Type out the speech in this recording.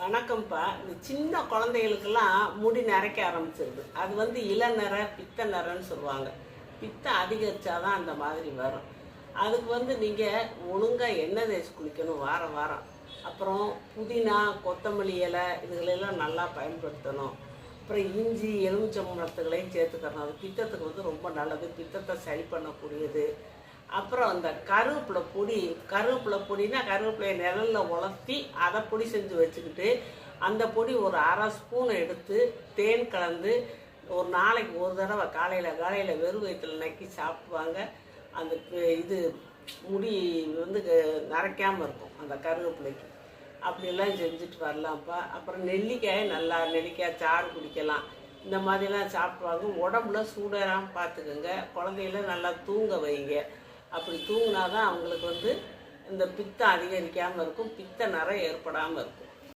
வணக்கம்ப்பா. இந்த சின்ன குழந்தைகளுக்கெல்லாம் முடி நரைக்க ஆரம்பிச்சிருது. அது இளநரை பித்த நரைன்னு சொல்லுவாங்க. பித்தம் அதிகரிச்சாதான் அந்த மாதிரி வரும். அதுக்கு நீங்கள் ஒழுங்காக எண்ணெய் தேய்ச்சி குளிக்கணும் வாரம் வாரம். அப்புறம் புதினா, கொத்தமல்லி இலை இதுகளெல்லாம் நல்லா பயன்படுத்தணும். அப்புறம் இஞ்சி, எலுமிச்சம்பழத்துகளையும் சேர்த்துக்கணும். அது பித்தத்துக்கு ரொம்ப நல்லது, பித்தத்தை சரி பண்ணக்கூடியது. அப்புறம் அந்த கருவேப்பிலை பொடினா கருவேப்பிலையை நிழலில் உலர்த்தி அதை பொடி செஞ்சு வச்சுக்கிட்டு அந்த பொடி ஒரு அரை ஸ்பூன் எடுத்து தேன் கலந்து ஒரு நாளைக்கு ஒரு தடவை காலையில் வெறும் வயிற்றில் நக்கி சாப்பிடுவாங்க. அந்த இது முடி நரைக்காமல் இருக்கும் அந்த கருவேப்பிலைக்கு. அப்படிலாம் செஞ்சுட்டு வரலாம்ப்பா. அப்புறம் நெல்லிக்காய் சாறு குடிக்கலாம். இந்த மாதிரிலாம் சாப்பிடுவாங்க. உடம்புல சூடராமல் பார்த்துக்குங்க. குழந்தைகள நல்லா தூங்க வைங்க. அப்படி தூங்கினா தான் அவங்களுக்கு இந்த பித்தம் அதிகரிக்காமல் இருக்கும், பித்த நரை ஏற்படாமல் இருக்கும்.